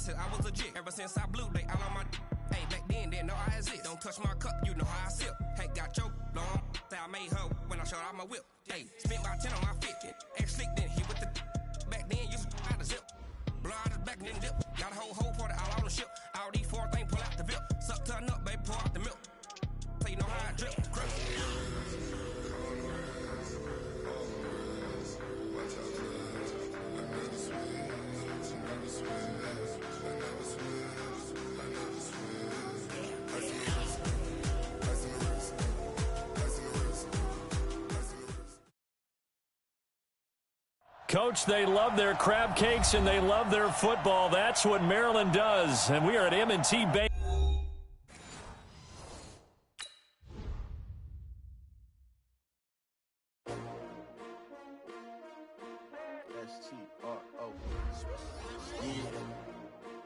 listen, I was legit. Ever since I blew, they all on my. Hey, back then, didn't know I exist. Don't touch my cup, you know how I sip. Hey, got your long. Say I made her when I showed out my whip. Hey, spent about 10 on my fit. Ex-slick, then hit with the. Back then, used to out the zip. Blow out his back, then dip. Got a whole party all on the ship. All these four things pull out the VIP. Suck, turn up, baby, pour out the milk. So you know how I drip. Coach, they love their crab cakes and they love their football. That's what Maryland does. And we are at M&T Bank.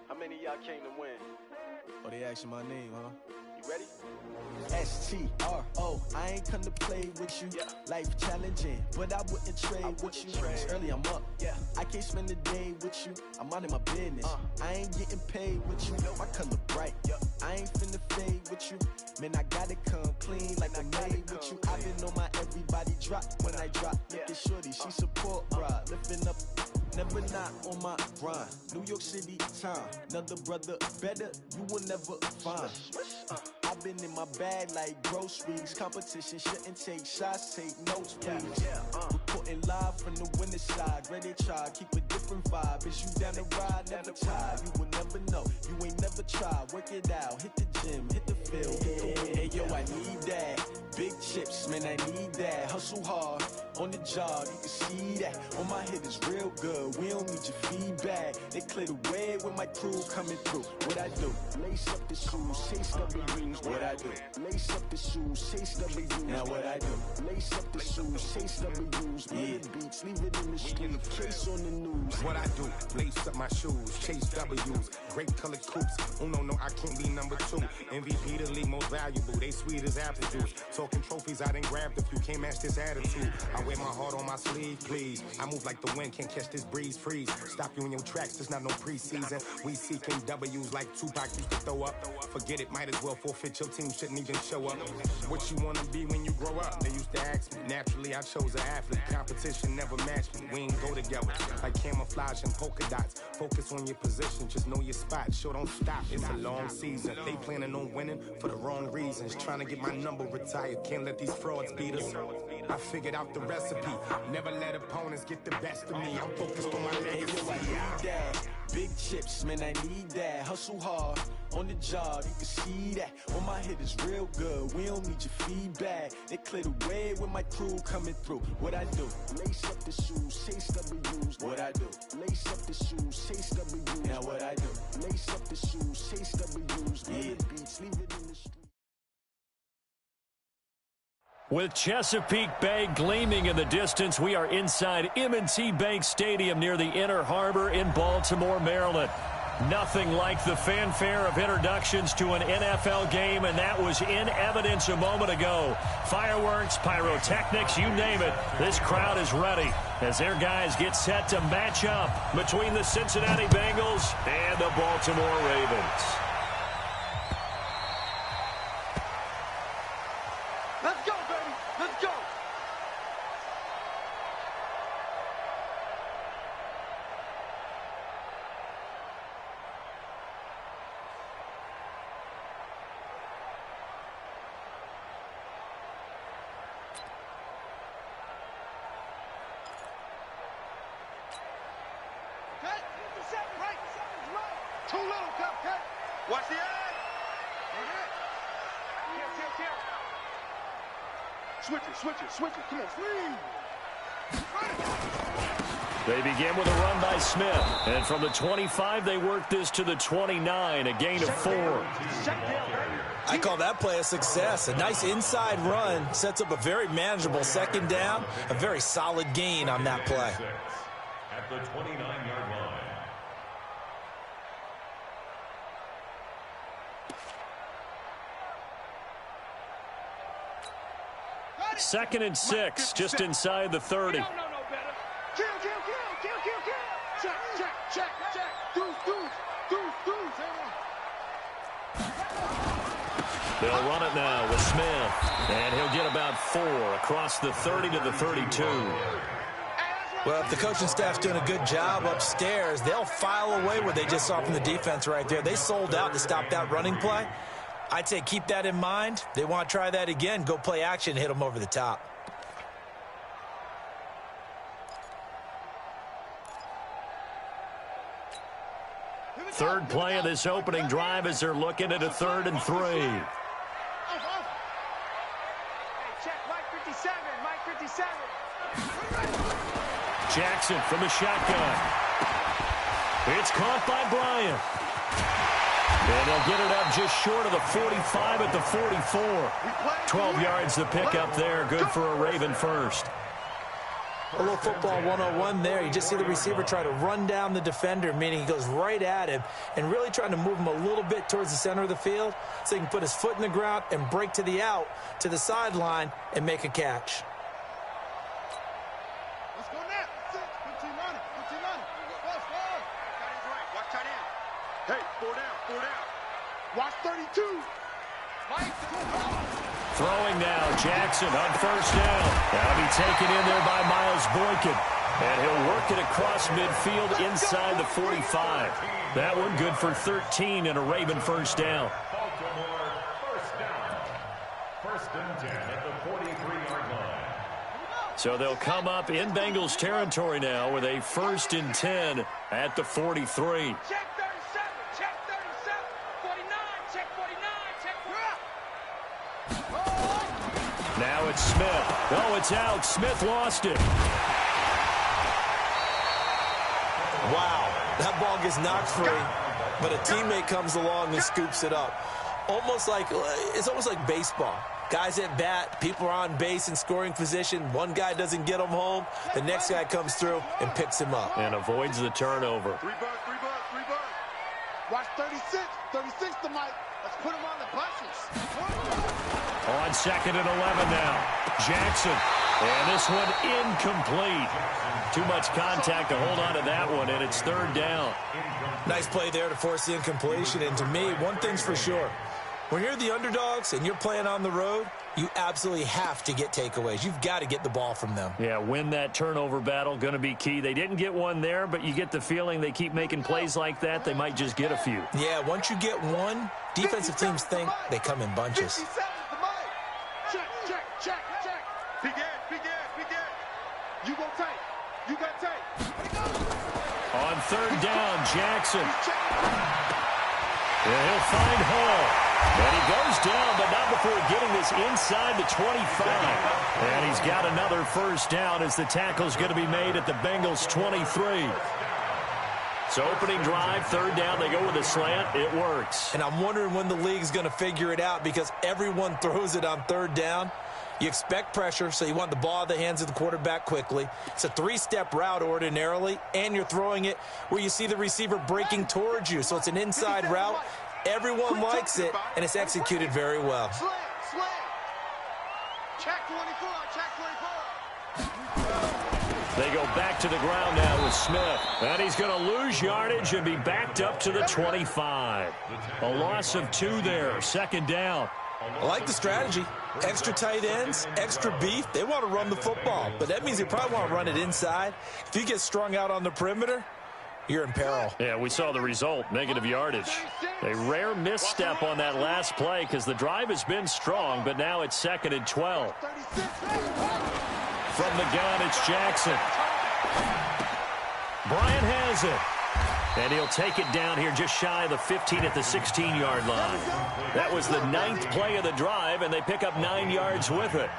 How many of y'all came to win? Oh, they asking my name, huh? You ready? S-T-R-O, I ain't come to play with you. Life challenging, but I wouldn't trade with you. It's early, I'm up. I can't spend the day with you. I'm out of my business. I ain't getting paid with you. My color bright. I ain't finna fade with you. Man, I gotta come clean like I'm made with you. I've been on my everybody drop when I drop. Look at shorty, she support ride. Lifting up, never not on my grind. New York City time, another brother better, you will never find. I've been in my bag like groceries. Competition shouldn't take shots, take notes, please. Reporting live from the winning side. Ready to try, keep a different vibe. Is you down the ride, never tired. You will never know, you ain't never tried. Work it out, hit the gym, hit the field. Hey yo, I need that. Big chips, man, I need that. Hustle hard, on the job, you can see that. On my head is real good, we don't need your feedback. They clear the way with my crew coming through. What I do? Lace up the shoes, chase W's. What I do? Lace up the shoes, chase W's. Now what I do? Lace up the shoes, chase W's. Beats, leave it in the street, case on the news. What I do? Lace up my shoes, chase W's. Great colored coops. Oh no, I can't be number 2. MVP the league most valuable. They sweet as apple juice. Talking trophies, I done grabbed a few. Can't match this attitude. I wear my heart on my sleeve, please. I move like the wind, can't catch this breeze, freeze. Stop you in your tracks, there's not no preseason. We seeking W's like Tupac used to throw up. Forget it, might as well forfeit. Your team shouldn't even show up. What you wanna be when you grow up? They used to ask me. Naturally, I chose an athlete. Competition never matched me. We ain't go together like camouflage and polka dots. Focus on your position, just know your spot. Show don't stop, it's a long season. They planning on winning for the wrong reasons. Trying to get my number retired. Can't let these frauds beat us. I figured out the recipe. Never let opponents get the best of me. I'm focused on my legacy. I need that. Big chips, man, I need that. Hustle hard, on the job, you can see that. On my head is real good, we don't need your feedback. They clear the way with my crew coming through. What I do? Lace up the shoes, chase W's. What I do? Lace up the shoes, chase W's. Now what I do? Lace up the shoes, chase W's. Beats, leave it in the street. With Chesapeake Bay gleaming in the distance, we are inside M&T Bank Stadium near the Inner Harbor in Baltimore, Maryland. Nothing like the fanfare of introductions to an NFL game, and that was in evidence a moment ago. Fireworks, pyrotechnics, you name it. This crowd is ready as their guys get set to match up between the Cincinnati Bengals and the Baltimore Ravens. Let's go, baby. Let's go. Cut. Right. Too little, cut. Watch the eye. Switch it. Come on, They begin with a run by Smith. And from the 25, they work this to the 29, a gain of 4. I call that play a success. A nice inside run sets up a very manageable second down, a very solid gain on that play. At the 29-yard line. Second and 6, just inside the 30. Kill. Check. Deuce. They'll run it now with Smith. And he'll get about 4 across the 30 to the 32. Well, if the coaching staff's doing a good job upstairs, they'll file away what they just saw from the defense right there. They sold out to stop that running play. I'd say keep that in mind. They want to try that again. Go play action, hit them over the top. Third play of this opening drive as they're looking at a 3rd and 3. Hey, check Mike 57, Mike 57. Jackson from the shotgun. It's caught by Bryant. And they'll get it up just short of the 45 at the 44. 12 yards to pick up there. Good for a Raven first. A little football 101 there. You just see the receiver try to run down the defender, meaning he goes right at him and really trying to move him a little bit towards the center of the field so he can put his foot in the ground and break to the out, to the sideline, and make a catch. Let's go now. 15 money. Let's go. Watch tight end. Hey, 4 down. Watch 32. Mike. Throwing now, Jackson on first down. That'll be taken in there by Miles Boykin. And he'll work it across midfield inside the 45. That one good for 13 and a Raven first down. Baltimore, first down. 1st and 10 at the 43-yard line. So they'll come up in Bengals territory now with a 1st and 10 at the 43. Check 37. Check 37. 49. Check 49. Check 49. Now it's Smith. Oh, it's out. Smith lost it. Wow, that ball gets knocked free, but a teammate comes along and scoops it up. It's almost like baseball. Guys at bat, people are on base in scoring position. One guy doesn't get him home. The next guy comes through and picks him up. And avoids the turnover. 3 bucks. Watch 36. 36 to Mike. Let's put him on the buses. On 2nd and 11 now. Jackson. And this one incomplete. Too much contact to hold on to that one, and it's 3rd down. Nice play there to force the incompletion. And to me, one thing's for sure. When you're the underdogs and you're playing on the road, you absolutely have to get takeaways. You've got to get the ball from them. Yeah, win that turnover battle, going to be key. They didn't get one there, but you get the feeling they keep making plays like that, they might just get a few. Yeah, once you get one, defensive teams think they come in bunches. 57 to Mike. Check. Big Ed. You go tight. You got tight. On 3rd down, Jackson. And he'll find Hall. And he goes down, but not before getting this inside the 25. And he's got another first down as the tackle's going to be made at the Bengals 23. So opening drive, 3rd down, they go with a slant. It works. And I'm wondering when the league's going to figure it out because everyone throws it on 3rd down. You expect pressure, so you want the ball in the hands of the quarterback quickly. It's a 3-step route ordinarily, and you're throwing it where you see the receiver breaking towards you. So it's an inside route. Everyone likes it, and it's executed very well. Slam. Check 24. They go back to the ground now with Smith. And he's going to lose yardage and be backed up to the 25. A loss of 2 there, 2nd down. I like the strategy. Extra tight ends, extra beef. They want to run the football, but that means they probably want to run it inside. If you get strung out on the perimeter, you're in peril. Yeah, we saw the result, negative yardage. A rare misstep on that last play because the drive has been strong, but now it's 2nd and 12. From the gun, it's Jackson. Bryant has it. And he'll take it down here just shy of the 15 at the 16-yard line. That was the 9th play of the drive, and they pick up 9 yards with it.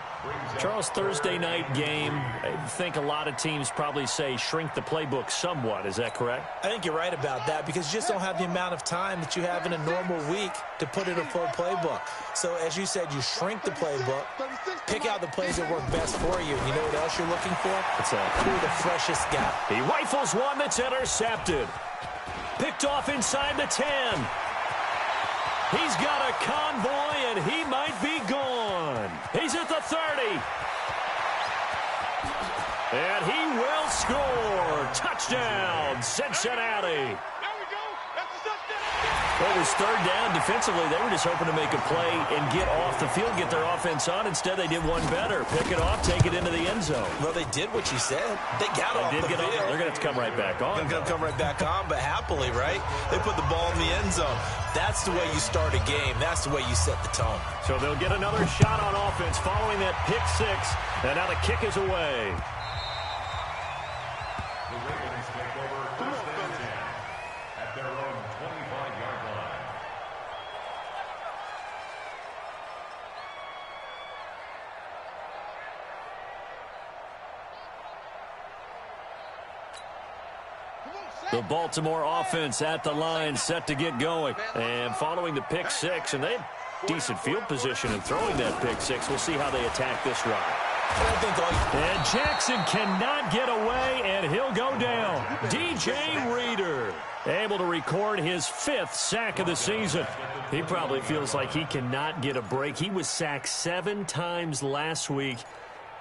Charles, Thursday night game, I think a lot of teams probably say shrink the playbook somewhat. Is that correct? I think you're right about that because you just don't have the amount of time that you have in a normal week to put in a full playbook. So, as you said, you shrink the playbook, pick out the plays that work best for you. You know what else you're looking for? What's that? Who the freshest guy. He rifles one that's intercepted. Picked off inside the 10. He's got a convoy, and he might be gone. He's at the 30. And he will score. Touchdown, Cincinnati. There we go. That's a touchdown. Well, it was third down. Defensively, they were just hoping to make a play and get off the field, get their offense on. Instead, they did one better. Pick it off, take it into the end zone. Well, they did what you said. They got off the field. They're going to have to come right back on. They're going to come right back on, but happily, right? They put the ball in the end zone. That's the way you start a game. That's the way you set the tone. So they'll get another shot on offense following that pick six. And now the kick is away. The Ravens take over first and 10 at their own 25-yard line. The Baltimore offense at the line, set to get going. And following the pick six, and they had decent field position in throwing that pick six. We'll see how they attack this drive. And Jackson cannot get away, and he'll go down. DJ Reader able to record his 5th sack of the season. He probably feels like he cannot get a break. He was sacked 7 times last week.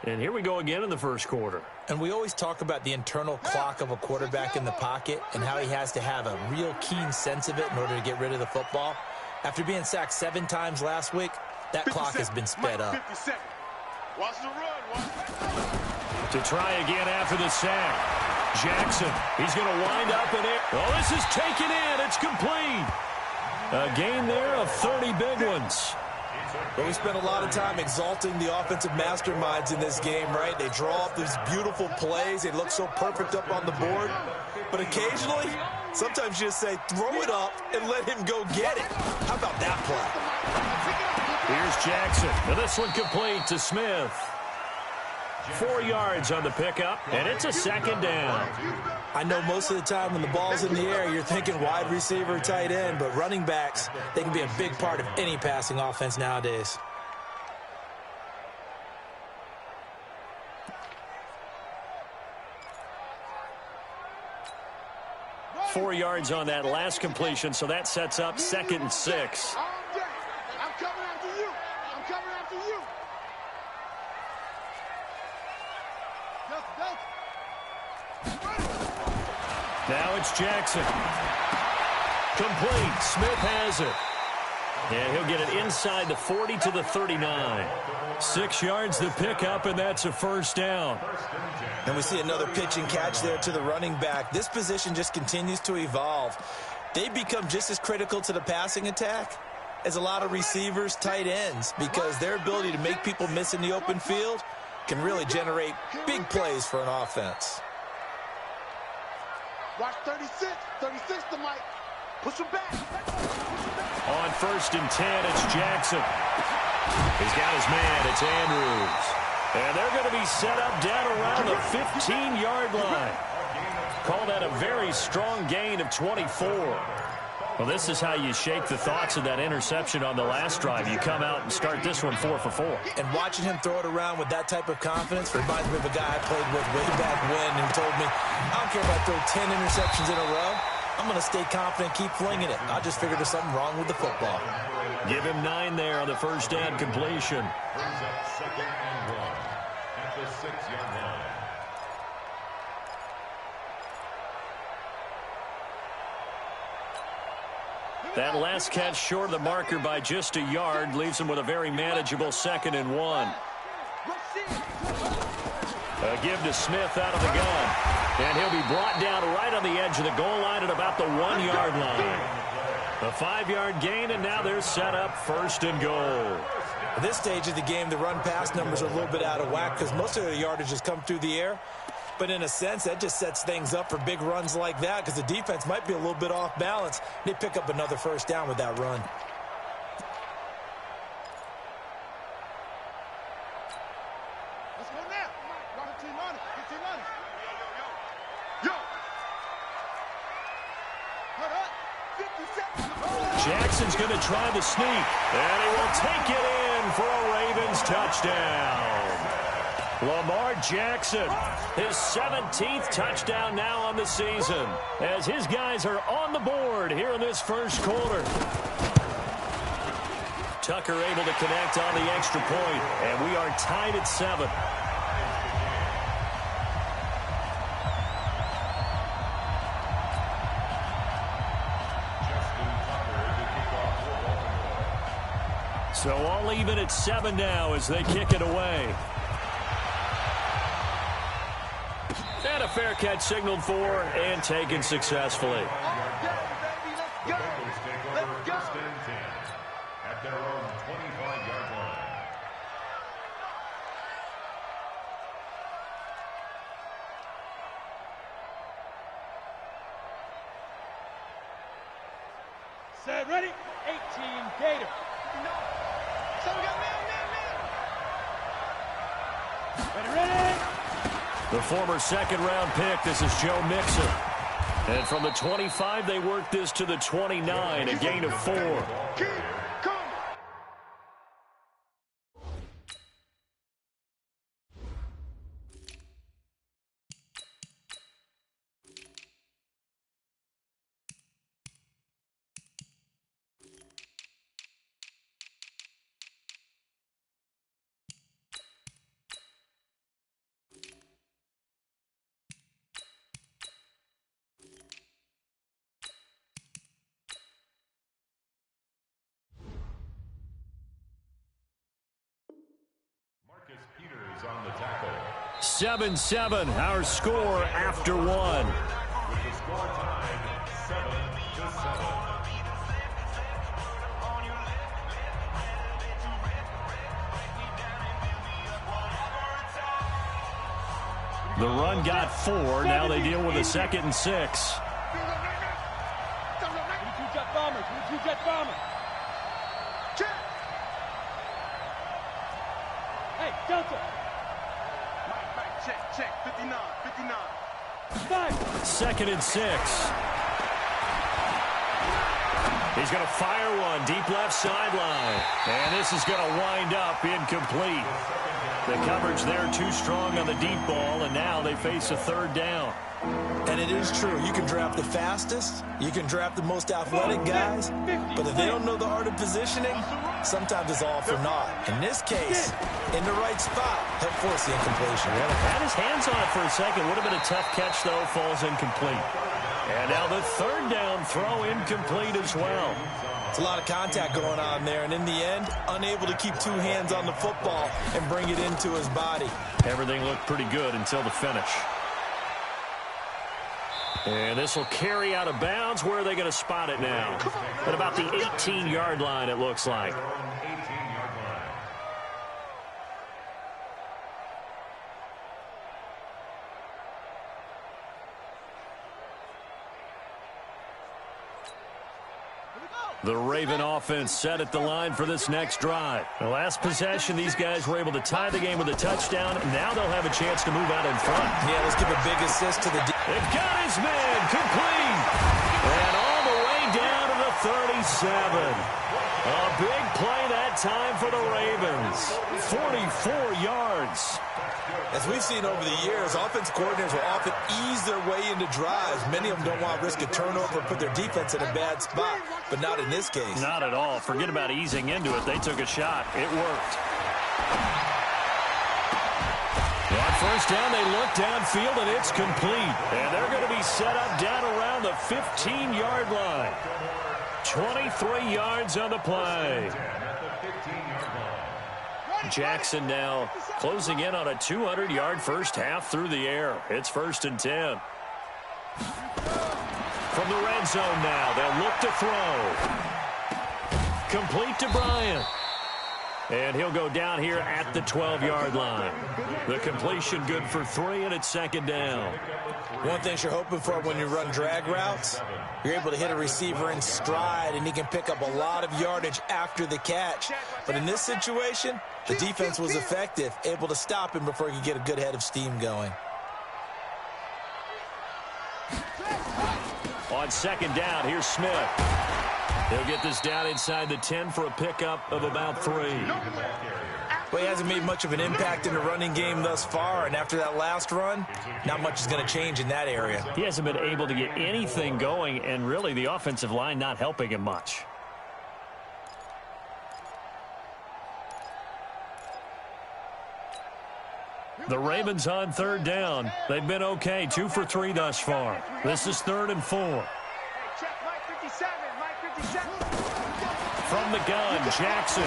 And here we go again in the first quarter. And we always talk about the internal clock of a quarterback in the pocket and how he has to have a real keen sense of it in order to get rid of the football. After being sacked 7 times last week, that clock has been sped up. Watch the run. To try again after the sack. Jackson, he's going to wind up in it. Oh, this is taken in. It's complete. A gain there of 30 big ones. Well, we spent a lot of time exalting the offensive masterminds in this game, right? They draw up these beautiful plays. They look so perfect up on the board. But occasionally, sometimes you just say, throw it up and let him go get it. How about that play? Here's Jackson. And this one complete to Smith. 4 yards on the pickup, and it's a second down. I know most of the time when the ball's in the air, you're thinking wide receiver, tight end, but running backs, they can be a big part of any passing offense nowadays. Four yards on that last completion, so that sets up 2nd and 6. I'm coming after you. I'm coming after you. Now it's Jackson. Complete. Smith has it. And he'll get it inside the 40 to the 39. 6 yards the pickup, and that's a first down. And we see another pitch and catch there to the running back. This position just continues to evolve. They become just as critical to the passing attack as a lot of receivers, tight ends, because their ability to make people miss in the open field can really generate big plays for an offense. Watch 36. 36 to Mike. Push him back. On 1st and 10, it's Jackson. He's got his man. It's Andrews. And they're going to be set up down around the 15-yard line. Call that a very strong gain of 24. Well, this is how you shake the thoughts of that interception on the last drive. You come out and start this one 4 for 4. And watching him throw it around with that type of confidence reminds me of a guy I played with way back when who told me, I don't care if I throw 10 interceptions in a row. I'm going to stay confident, keep flinging it. I just figured there's something wrong with the football. Give him 9 there on the first down completion. Brings up 2nd and 1 at the 6-yard line. That last catch short of the marker by just a yard leaves him with a very manageable 2nd and 1. A give to Smith out of the gun. And he'll be brought down right on the edge of the goal line at about the 1-yard line. A 5-yard gain, and now they're set up 1st and goal. At this stage of the game, the run-pass numbers are a little bit out of whack because most of the yardage has come through the air. But in a sense, that just sets things up for big runs like that because the defense might be a little bit off balance. They pick up another first down with that run. Let's go now. 15 on it. 15 on it. Yo. Hold up. 50 seconds. Jackson's going to try the sneak. And he will take it in for a Ravens touchdown. Lamar Jackson, his 17th touchdown now on the season, as his guys are on the board here in this first quarter. Tucker able to connect on the extra point, and we are tied at 7. Justin Tucker So all even at 7 now as they kick it away. And a fair catch signaled for and taken successfully. The Bengals take over first and 10 at their own 25-yard line. Set, ready? 18, Gator. So we got man. Ready? The former second-round pick, this is Joe Mixon. And from the 25, they work this to the 29, a gain of 4. Keep coming. On the tackle. 7-7, our score after 1. With the score tied 7-7. The run got 4. Now they deal with a 2nd and 6. 22 jet bombers. 22 jet bombers. Check. Hey, Delta. Check, 59. 2nd and 6. He's going to fire one deep left sideline. And this is going to wind up incomplete. The coverage there too strong on the deep ball, and now they face a 3rd down. And it is true. You can draft the fastest. You can draft the most athletic guys. But if they don't know the art of positioning, sometimes it's all for naught. In this case, in the right spot, help force the incompletion. Yeah, had his hands on it for a second. Would have been a tough catch, though. Falls incomplete. And now the 3rd down throw incomplete as well. It's a lot of contact going on there, and in the end, unable to keep 2 hands on the football and bring it into his body. Everything looked pretty good until the finish. And this will carry out of bounds. Where are they going to spot it now? At about the 18-yard line, it looks like. The Raven offense set at the line for this next drive. The last possession, these guys were able to tie the game with a touchdown. Now they'll have a chance to move out in front. Yeah, let's give a big assist to the... They've got his man complete. And all the way down to the 37. A big play that time for the Ravens. 44 yards. As we've seen over the years, offense coordinators will often ease their way into drives. Many of them don't want to risk a turnover or put their defense in a bad spot, but not in this case. Not at all. Forget about easing into it. They took a shot. It worked. On 1st down, they look downfield, and it's complete. And they're going to be set up down around the 15-yard line. 23 yards on the play. Jackson now closing in on a 200-yard first half through the air. It's 1st and 10. From the red zone now, they'll look to throw. Complete to Bryant. And he'll go down here at the 12-yard line. The completion good for 3, and it's 2nd down. One thing you're hoping for when you run drag routes, you're able to hit a receiver in stride, and he can pick up a lot of yardage after the catch. But in this situation, the defense was effective, able to stop him before he could get a good head of steam going. On 2nd down, here's Smith. He'll get this down inside the 10 for a pickup of about 3. Well, he hasn't made much of an impact in the running game thus far, and after that last run, not much is going to change in that area. He hasn't been able to get anything going, and really the offensive line not helping him much. The Ravens on 3rd down. They've been okay, 2 for 3 thus far. This is 3rd and 4. from the gun. Jackson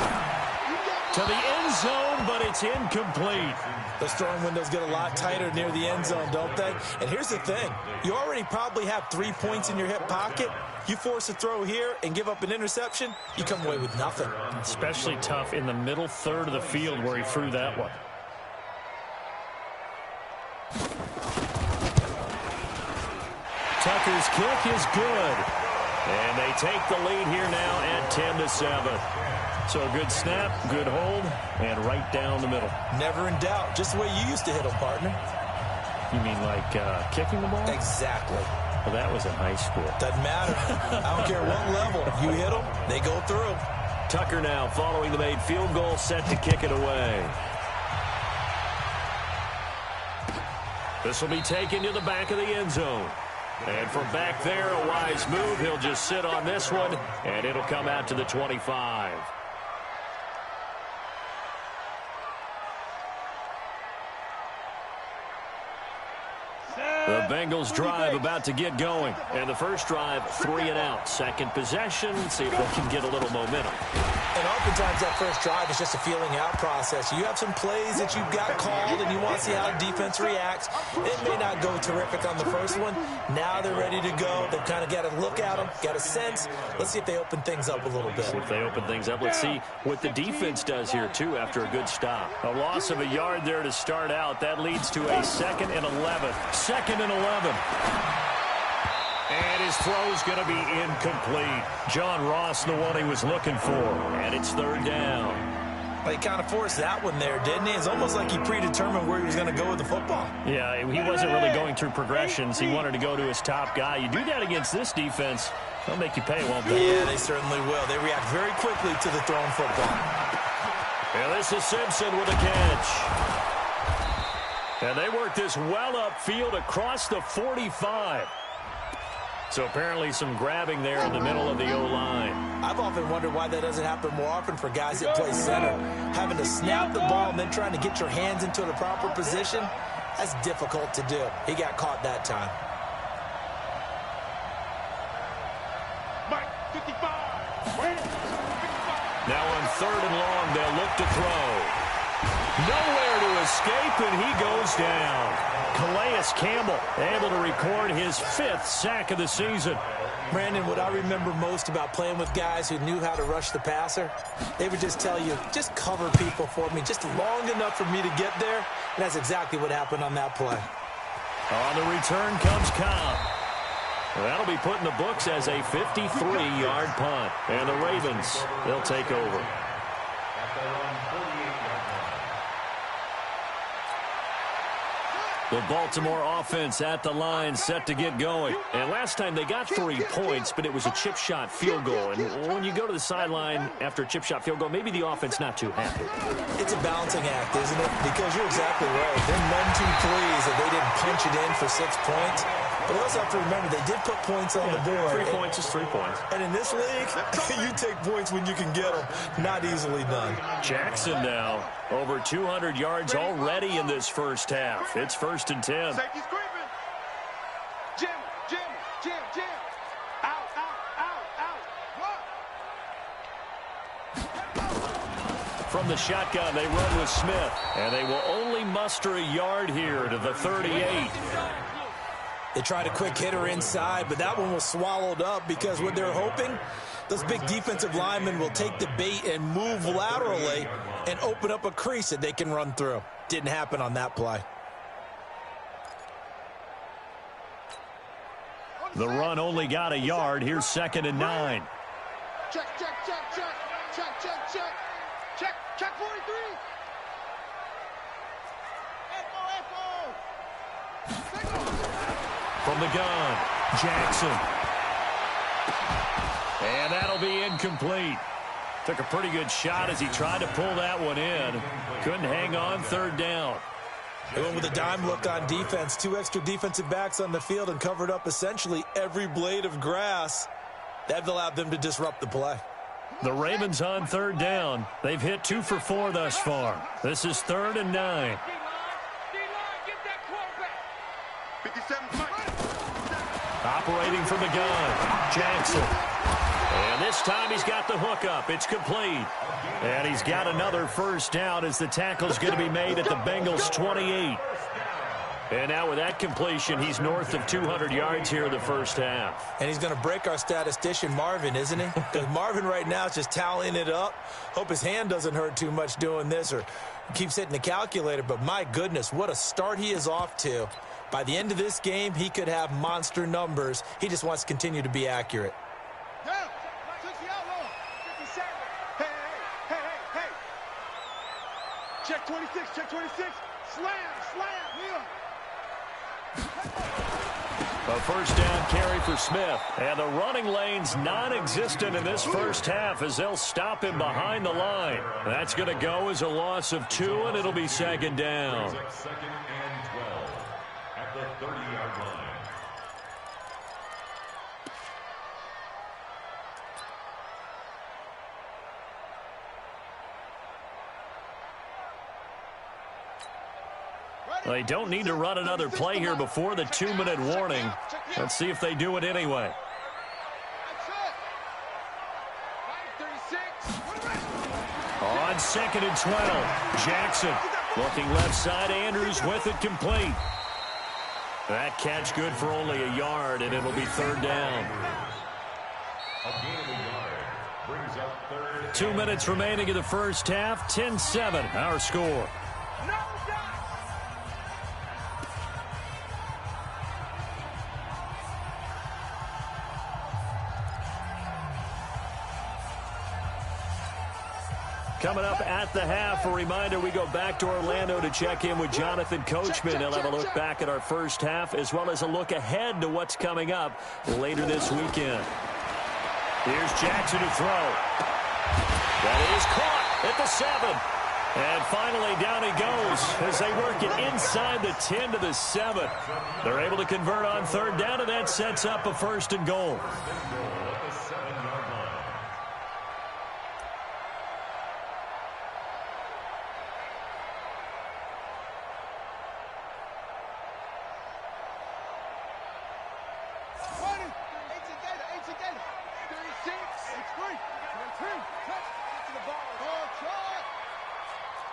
to the end zone, but it's incomplete. Those throwing windows get a lot tighter near the end zone, don't they? And here's the thing. You already probably have 3 points in your hip pocket. You force a throw here and give up an interception, you come away with nothing. Especially tough in the middle third of the field where he threw that one. Tucker's kick is good. And they take the lead here now at 10-7. So a good snap, good hold, and right down the middle. Never in doubt. Just the way you used to hit them, partner. You mean like kicking the ball? Exactly. Well, that was in high school. Doesn't matter. I don't care what level. You hit them, they go through. Tucker now following the made field goal, set to kick it away. This will be taken to the back of the end zone. And from back there, a wise move. He'll just sit on this one, and it'll come out to the 25. The Bengals drive about to get going. And the first drive, 3 and out. Second possession, see if they can get a little momentum. And oftentimes that first drive is just a feeling out process. You have some plays that you've got called and you want to see how the defense reacts. It may not go terrific on the first one. Now they're ready to go. They've kind of got to look at them, got a sense. Let's see if they open things up a little bit. See if they open things up. Let's see what the defense does here, too, after a good stop. A loss of a yard there to start out. That leads to a 2nd and 11. 2nd and 11. And his throw's going to be incomplete. John Ross, the one he was looking for. And it's 3rd down. Well, he kind of forced that one there, didn't he? It's almost like he predetermined where he was going to go with the football. Yeah, he wasn't really going through progressions. He wanted to go to his top guy. You do that against this defense, they'll make you pay, won't they? Yeah, they certainly will. They react very quickly to the thrown football. And this is Simpson with a catch. And they work this well upfield across the 45. So apparently some grabbing there in the middle of the O-line. I've often wondered why that doesn't happen more often for guys that play center. Having to snap the ball and then trying to get your hands into the proper position, that's difficult to do. He got caught that time. Now on 3rd and long, they'll look to throw. Nowhere to escape, and he goes down. Calais Campbell able to record his 5th sack of the season. Brandon, what I remember most about playing with guys who knew how to rush the passer, they would just tell you, just cover people for me, just long enough for me to get there. And that's exactly what happened on that play. On the return comes Cobb. That'll be put in the books as a 53-yard punt. And the Ravens, they'll take over. The Baltimore offense at the line, set to get going. And last time they got 3 points, but it was a chip shot field goal. And when you go to the sideline after a chip shot field goal, maybe the offense not too happy. It's a balancing act, isn't it? Because you're exactly right. They're none too pleased that they didn't punch it in for 6 points. But we also have to remember they did put points on the board. 3 points is 3 points. And in this league, you take points when you can get them. Not easily done. Jackson now over 200 yards already in this first half. It's 1st and 10. Safety's creeping. Jim. Out. What? From the shotgun, they run with Smith. And they will only muster a yard here to the 38. They tried a quick hitter inside, but that one was swallowed up because what they're hoping, those big defensive linemen will take the bait and move laterally and open up a crease that they can run through. Didn't happen on that play. The run only got a yard. Here's 2nd and 9. Check 43. From the gun, Jackson. And that'll be incomplete. Took a pretty good shot as he tried to pull that one in. Couldn't hang on, 3rd down. They went with a dime look on defense. 2 extra defensive backs on the field and covered up essentially every blade of grass. That allowed them to disrupt the play. The Ravens on 3rd down. They've hit 2 for 4 thus far. This is 3rd and 9. 57. Operating from the gun, Jackson. And And this time he's got the hook up. It's complete. And he's got another first down as the tackle's going to be made at the Bengals 28. And now with that completion, he's north of 200 yards here in the first half. And he's going to break our statistician, Marvin, isn't he? Because Marvin right now is just tallying it up. Hope his hand doesn't hurt too much doing this or keeps hitting the calculator. But my goodness, what a start he is off to. By the end of this game, he could have monster numbers. He just wants to continue to be accurate. Check 26, check 26. Slam, here. A first down carry for Smith. And the running lane's non-existent in this first half as they'll stop him behind the line. That's going to go as a loss of 2, and it'll be second down. Second and 12 at the 30-yard line. They don't need to run another play here before the 2-minute warning. Let's see if they do it anyway. On 2nd and 12, Jackson looking left side. Andrews with it complete. That catch good for only a yard, and it'll be third down. A gain of a yard brings up third. 2 minutes remaining in the first half. 10-7 our score. Coming up at the half, a reminder, we go back to Orlando to check in with Jonathan Coachman. He'll have a look back at our first half as well as a look ahead to what's coming up later this weekend. Here's Jackson to throw. That is caught at the 7. And finally down he goes as they work it inside the 10 to the 7. They're able to convert on third down, and that sets up a first and goal.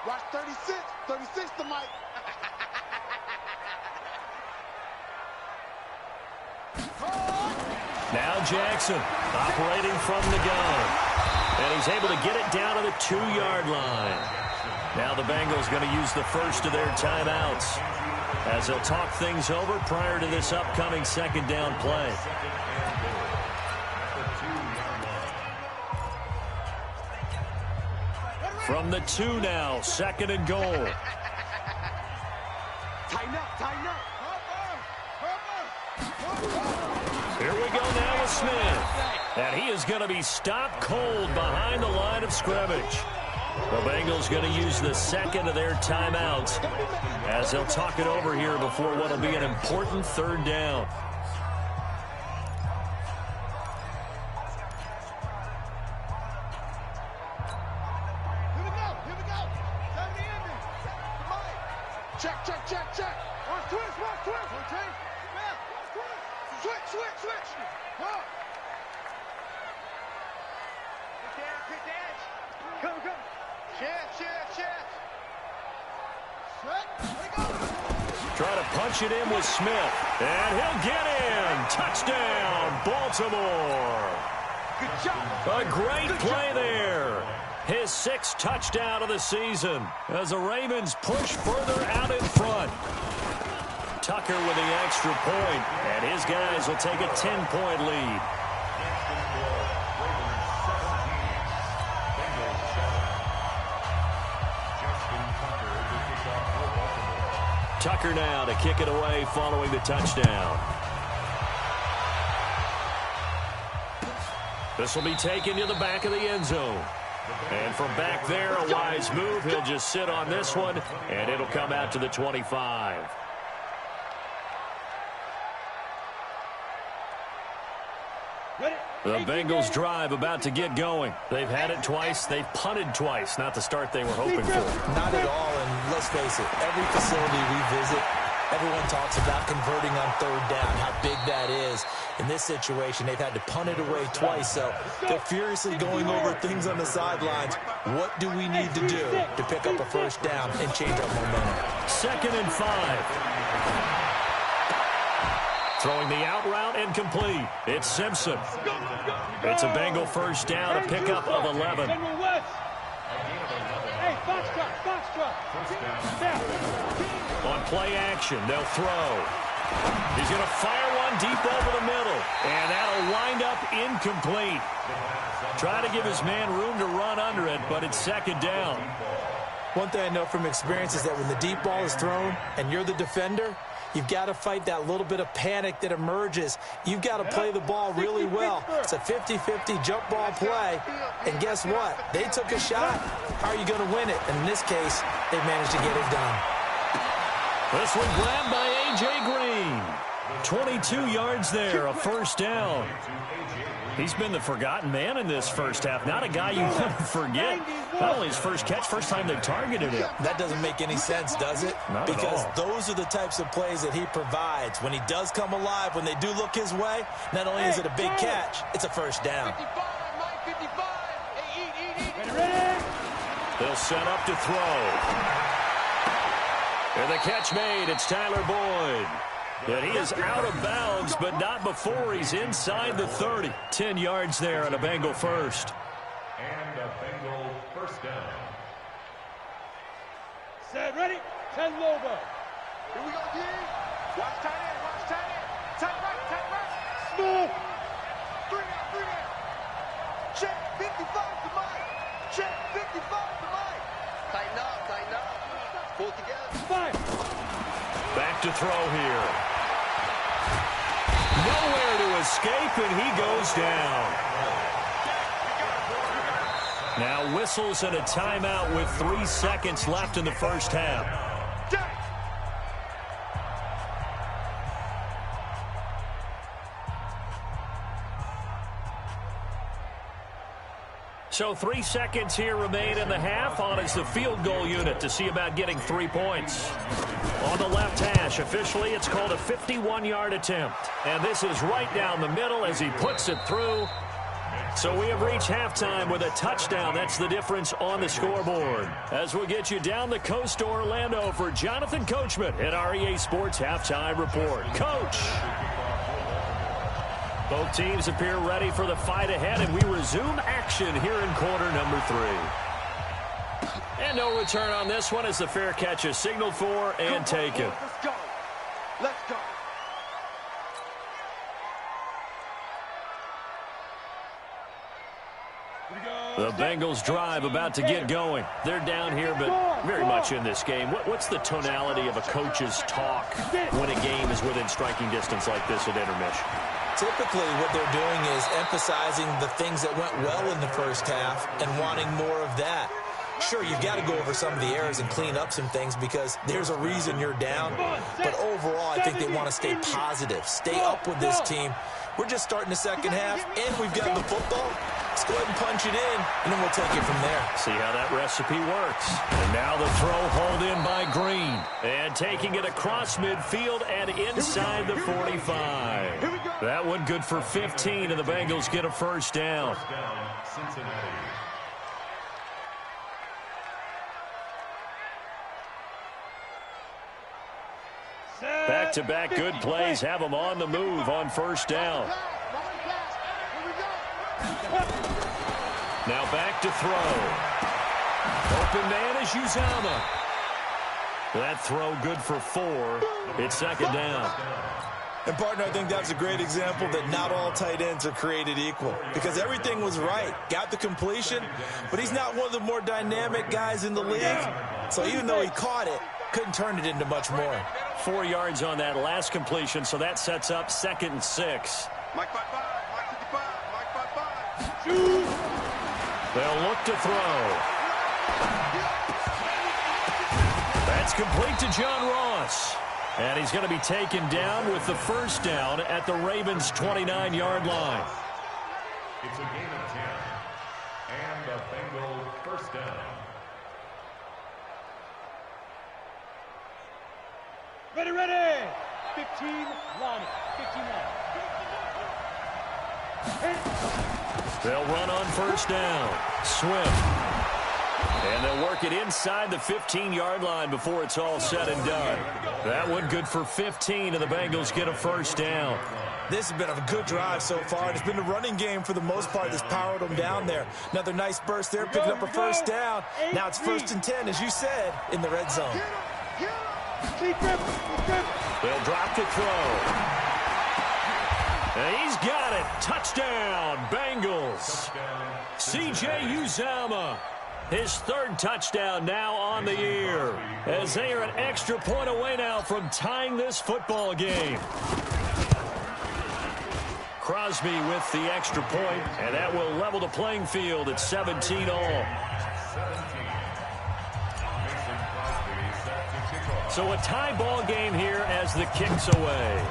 Watch 36. 36 to Mike. Now Jackson operating from the gun. And he's able to get it down to the 2-yard line. Now the Bengals going to use the first of their timeouts as they'll talk things over prior to this upcoming second down play. From the 2 now, 2nd and goal. Tighten up, tighten up. Here we go now with Smith. And he is going to be stopped cold behind the line of scrimmage. The Bengals going to use the second of their timeouts as they'll talk it over here before what will be an important third down. Try to punch it in with Smith. And he'll get in. Touchdown, Baltimore. Good job. A great play there. His 6th touchdown of the season as the Ravens push further out in front. Tucker with the extra point, and his guys will take a 10-point lead. Tucker now to kick it away following the touchdown. This will be taken to the back of the end zone. And from back there, a wise move. He'll just sit on this one, and it'll come out to the 25. The Bengals drive about to get going. They've had it twice. They've punted twice. Not the start they were hoping for. Not at all, and let's face it, every facility we visit, Everyone talks about converting on third down, how big that is. In this situation, they've had to punt it away twice, so they're furiously going over things on the sidelines. What do we need to do to pick up a first down and change our momentum? 2nd and 5. Throwing the out route and complete. It's Simpson. It's a Bengal first down, a pickup of 11. On play action, they'll throw. He's going to fire one deep over the middle, and that'll wind up incomplete. Try to give his man room to run under it, but it's 2nd down. One thing I know from experience is that when the deep ball is thrown and you're the defender, you've got to fight that little bit of panic that emerges. You've got to play the ball really well. It's a 50-50 jump ball play. And guess what? They took a shot. How are you going to win it? And in this case, they managed to get it done. This one grabbed by A.J. Green. 22 yards there, a first down. He's been the forgotten man in this first half. Not a guy you want to forget. Not only his first catch, first time they targeted him. That doesn't make any sense, does it? Not because at all. Those are the types of plays that he provides. When he does come alive, when they do look his way, not only is it a big catch, it's a first down. They'll set up to throw. And the catch made. It's Tyler Boyd. And he is out of bounds, but not before he's inside the 30. 10 yards there on a Bengal first. And a Bengal first down. Set, ready, 10 Lobo. Here we go, D. Watch tight end, watch tight end. Tight right, tight right. Smooth. 3 out, 3 out. Check, 55 to Mike. Check, 55 to Mike. Tighten up, tighten up. Pull it together. 5. Back to throw here. Nowhere to escape, and he goes down. Now whistles and a timeout with 3 seconds left in the first half. So 3 seconds here remain in the half. On is the field goal unit to see about getting 3 points. On the left hash, officially it's called a 51-yard attempt. And this is right down the middle as he puts it through. So we have reached halftime with a touchdown. That's the difference on the scoreboard. As we'll get you down the coast to Orlando for Jonathan Coachman at our EA Sports Halftime Report. Coach! Both teams appear ready for the fight ahead, and we resume action here in quarter number 3. And no return on this one as the fair catch is signaled for and taken. Let's go. Let's go. The Bengals drive about to get going. They're down here, but very much in this game. What's the tonality of a coach's talk when a game is within striking distance like this at intermission? Typically, what they're doing is emphasizing the things that went well in the first half and wanting more of that. Sure, you've got to go over some of the errors and clean up some things because there's a reason you're down. But overall, I think they want to stay positive, stay up with this team. We're just starting the second half, and we've got the football. Let's go ahead and punch it in, and then we'll take it from there. See how that recipe works. And now the throw hauled in by Green. And taking it across midfield and inside the 45. That one good for 15, and the Bengals get a first down. First down, Cincinnati. Back-to-back good plays have them on the move on first down. Now back to throw. Open man is Uzama. That throw good for 4. It's second down. And, partner, I think that's a great example that not all tight ends are created equal because everything was right. Got the completion, but he's not one of the more dynamic guys in the league. So even though he caught it, couldn't turn it into much more. 4 yards on that last completion, so that sets up 2nd and 6. Mike 5-5, Mike 55, Mike 5-5. They'll look to throw. That's complete to John Ross. And he's going to be taken down with the first down at the Ravens' 29-yard line. It's a gain of 10. And a Bengal first down. Ready, ready. 15 line. 15 line. They'll run on first down. Swift. And they'll work it inside the 15-yard line before it's all said and done. That one good for 15, and the Bengals get a first down. This has been a good drive so far. It's been the running game for the most part that's powered them down there. Another nice burst there, picking up a first down. Now it's 1st and 10, as you said, in the red zone. They'll drop to throw. And he's got it. Touchdown, Bengals. C.J. Uzomah. His 3rd touchdown now on the year, as they are an extra point away now from tying this football game. Crosby with the extra point, and that will level the playing field at 17 all. So a tie ball game here as the kick's away.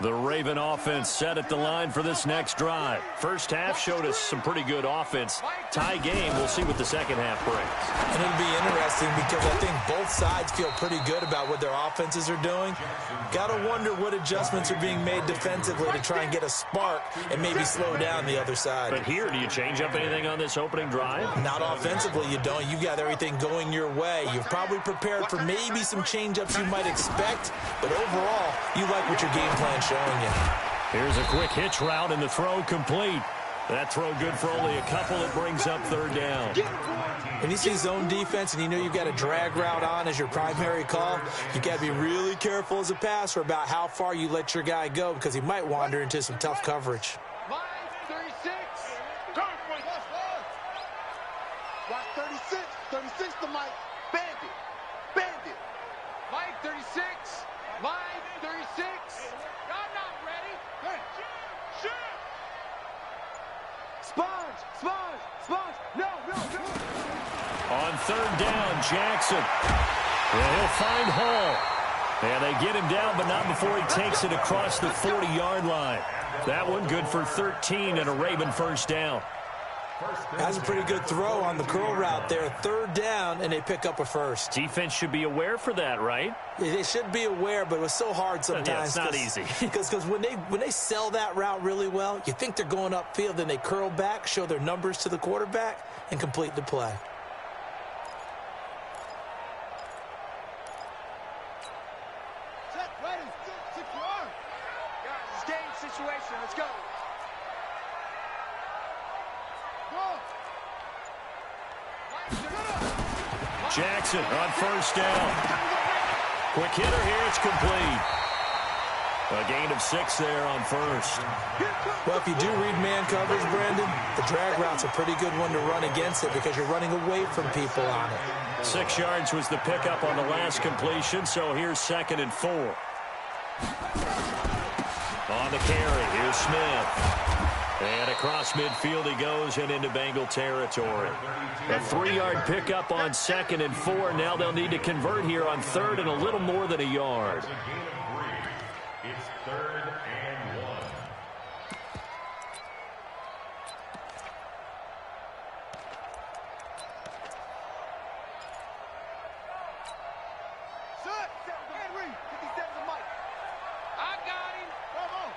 The Raven offense set at the line for this next drive. First half showed us some pretty good offense. Tie game, we'll see what the second half brings. And it'll be interesting because I think both sides feel pretty good about what their offenses are doing. Got to wonder what adjustments are being made defensively to try and get a spark and maybe slow down the other side. But here, do you change up anything on this opening drive? Not offensively, you don't. You got everything going your way. You've probably prepared for maybe some change-ups you might expect, but overall, you like what your game plan showing you. Here's a quick hitch route, and the throw complete. That throw good for only a couple. It brings up 3rd down. When you see zone defense and you know you've got a drag route on as your primary call, you got to be really careful as a passer about how far you let your guy go because he might wander into some tough coverage. Watch 36. 36 to Mike. Bandit. Bandit. Mike 36. Mike 36. Y'all not ready. Shoot. Sponge. Sponge. Sponge. No. On 3rd down, Jackson. And he'll find Hall. And they get him down, but not before he takes it across the 40-yard line. That one good for 13 and a Raven first down. That's a pretty good throw on the curl route there. 3rd down, and they pick up a first. Defense should be aware for that, right? They should be aware, but it was so hard sometimes. Yeah, it's not easy. Because when they sell that route really well, you think they're going upfield, then they curl back, show their numbers to the quarterback, and complete the play. Set, ready, secure. Guys, it's game situation. Let's go. Jackson on first down. Quick hitter here. It's complete. A gain of 6 there on first. Well, if you do read man coverage, Brandon, the drag route's a pretty good one to run against it because you're running away from people on it. 6 yards was the pickup on the last completion, so here's 2nd and 4. On the carry, here's Smith. And across midfield he goes and into Bengal territory. A 3-yard pickup on 2nd and 4. Now they'll need to convert here on 3rd and a little more than a yard. It's 3rd and 1. Set. Henry. 57 to Mike. I got him. Come on.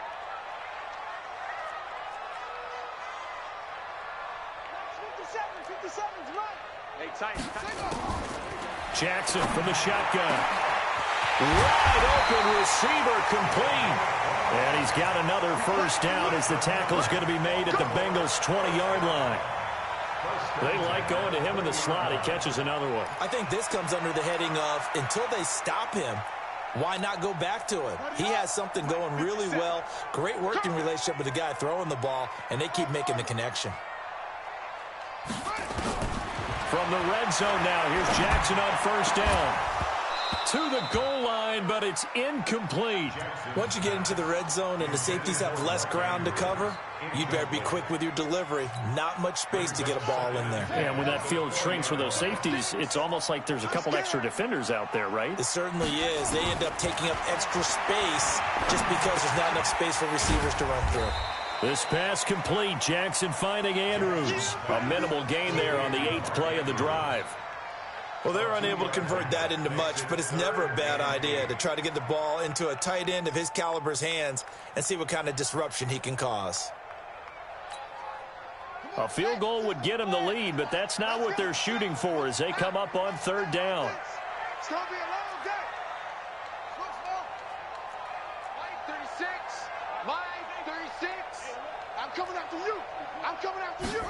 57 to Mike. Hey, tight. Jackson from the shotgun. Wide open receiver complete. And he's got another first down as the tackle's going to be made at the Bengals' 20-yard line. They like going to him in the slot. He catches another one. I think this comes under the heading of until they stop him, why not go back to him? He has something going really well. Great working relationship with the guy throwing the ball, and they keep making the connection. From the red zone now, here's Jackson on first down. to the goal line, but it's incomplete. Once you get into the red zone and the safeties have less ground to cover, you'd better be quick with your delivery. Not much space to get a ball in there. And when that field shrinks for those safeties, it's almost like there's a couple extra defenders out there, right? It certainly is. They end up taking up extra space just because there's not enough space for receivers to run through. This pass complete. Jackson finding Andrews. A minimal gain there on the 8th play of the drive. Well, they're unable to convert that into much, but it's never a bad idea to try to get the ball into a tight end of his caliber's hands and see what kind of disruption he can cause. A field goal would get him the lead, but that's not what they're shooting for as they come up on 3rd down. It's going to be a long day. Line 36. Line 36. I'm coming after you. I'm coming after you.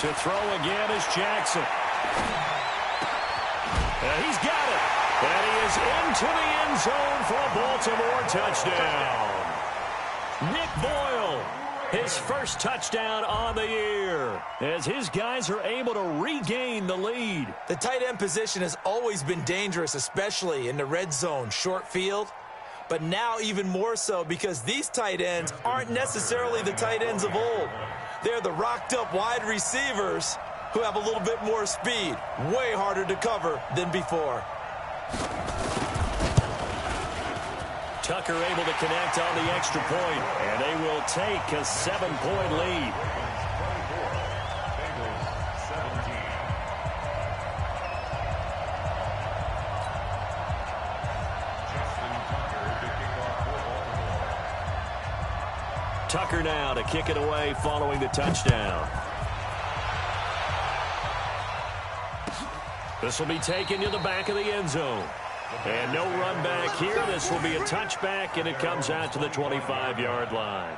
To throw again is Jackson. He's got it. And he is into the end zone for a Baltimore touchdown. Nick Boyle, his first touchdown on the year, as his guys are able to regain the lead. The tight end position has always been dangerous, especially in the red zone, short field. But now even more so because these tight ends aren't necessarily the tight ends of old. They're the rocked-up wide receivers who have a little bit more speed. Way harder to cover than before. Tucker able to connect on the extra point, and they will take a 7-point lead. Tucker now to kick it away following the touchdown. This will be taken to the back of the end zone. And no run back here. This will be a touchback, and it comes out to the 25-yard line.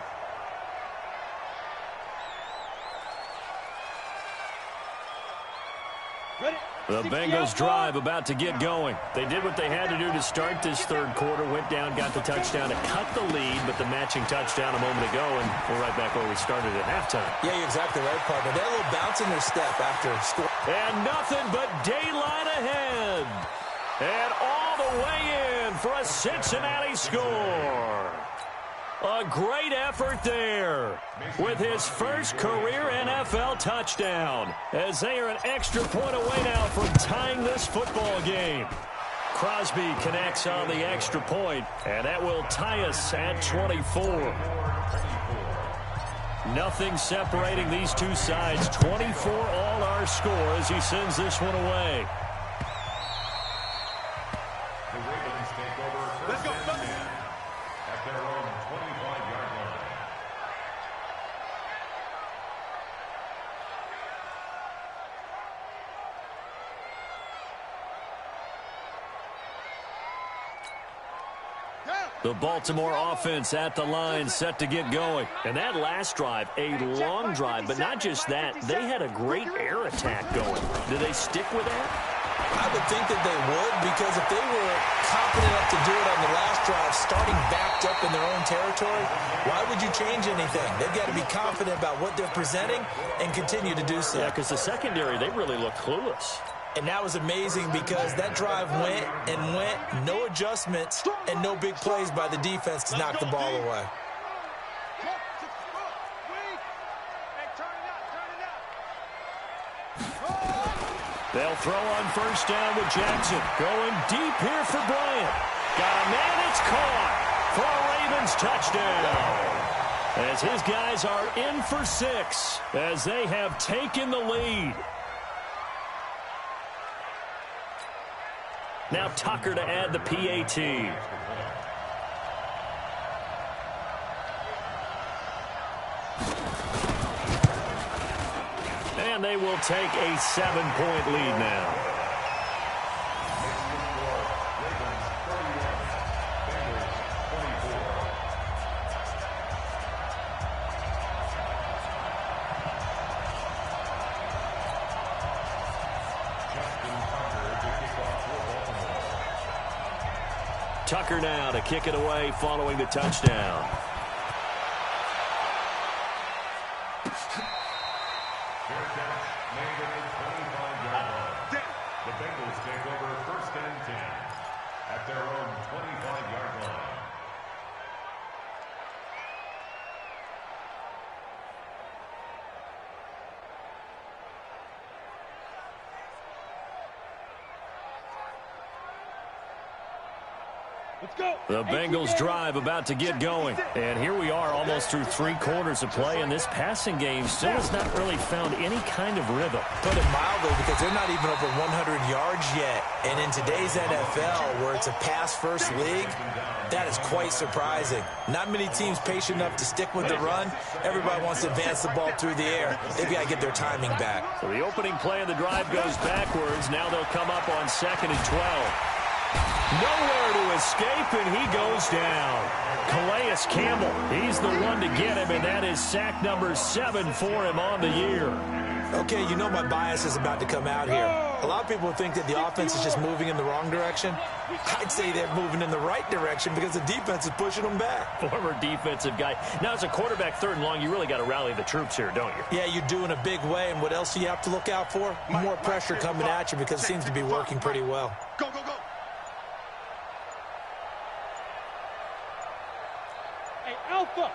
The Bengals drive about to get going. They did what they had to do to start this 3rd quarter. Went down, got the touchdown to cut the lead, but the matching touchdown a moment ago, and we're right back where we started at halftime. Yeah, you're exactly right, partner. They had a little bounce in their step after scoring. And nothing but daylight ahead. And all the way in for a Cincinnati score. A great effort there with his first career NFL touchdown, as they are an extra point away now from tying this football game. Crosby connects on the extra point, and that will tie us at 24. Nothing separating these two sides. 24 all our score as he sends this one away. Let's go. At their own 25-yard line. The Baltimore offense at the line, set to get going. And that last drive, a long drive, but not just that. They had a great air attack going. Do they stick with that? I would think that they would, because if they were confident enough to do it on the last drive, starting backed up in their own territory, why would you change anything? They've got to be confident about what they're presenting and continue to do so. Yeah, because the secondary, they really look clueless. And that was amazing because that drive went and went, no adjustments, and no big plays by the defense to knock the ball away. They'll throw on 1st down with Jackson. Going deep here for Bryant. Got a man, it's caught for a Ravens touchdown. As his guys are in for 6 as they have taken the lead. Now Tucker to add the PAT. And they will take a 7-point lead now. Tucker now to kick it away following the touchdown. The Bengals take over 1st and 10. The Bengals drive about to get going. And here we are almost through 3 quarters of play, and this passing game still has not really found any kind of rhythm. Put it mildly, because they're not even over 100 yards yet. And in today's NFL, where it's a pass-first league, that is quite surprising. Not many teams patient enough to stick with the run. Everybody wants to advance the ball through the air. They've got to get their timing back. So the opening play of the drive goes backwards. Now they'll come up on 2nd and 12. Nowhere to escape, and he goes down. Calais Campbell, he's the one to get him, and that is sack number 7 for him on the year. Okay, you know my bias is about to come out here. A lot of people think that the offense is just moving in the wrong direction. I'd say they're moving in the right direction because the defense is pushing them back. Former defensive guy. Now, as a quarterback 3rd and long, you really got to rally the troops here, don't you? Yeah, you do in a big way, and what else do you have to look out for? More pressure coming at you because it seems to be working pretty well. Go, go, go. Hey, Alpha.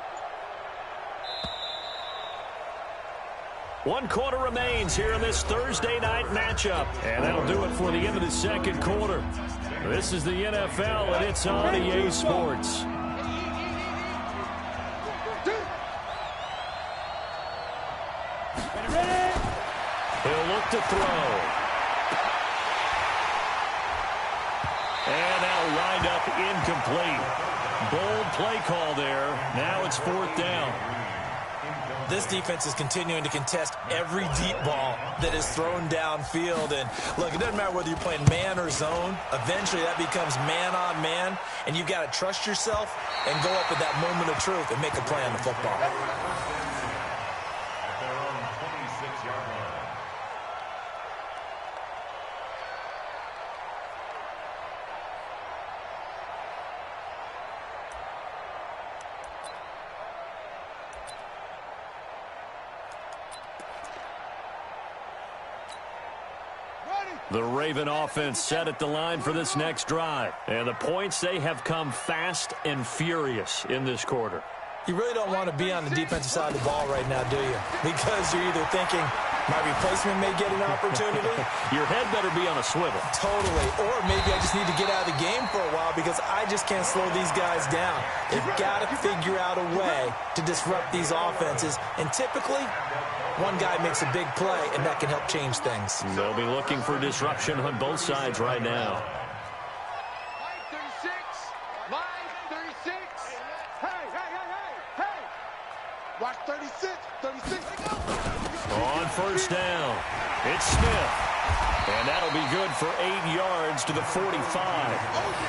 1 quarter remains here in this Thursday night matchup. And that'll do it for the end of the 2nd quarter. This is the NFL, and it's on EA Sports. He'll look to throw. And that'll wind up incomplete. Bold play call there. Now it's 4th down. This defense is continuing to contest every deep ball that is thrown downfield. And, look, it doesn't matter whether you're playing man or zone. Eventually, that becomes man-on-man, and you've got to trust yourself and go up at that moment of truth and make a play on the football. At their own 26-yard line. The Raven offense set at the line for this next drive. And the points, they have come fast and furious in this quarter. You really don't want to be on the defensive side of the ball right now, do you? Because you're either thinking, my replacement may get an opportunity. Your head better be on a swivel. Totally. Or maybe I just need to get out of the game for a while because I just can't slow these guys down. They've got to figure out a way to disrupt these offenses. And typically, one guy makes a big play, and that can help change things. They'll be looking for disruption on both sides right now. Line 36. Hey, hey, hey, hey, hey. Watch 36. 36. On 1st down, it's Smith. And that'll be good for 8 yards to the 45.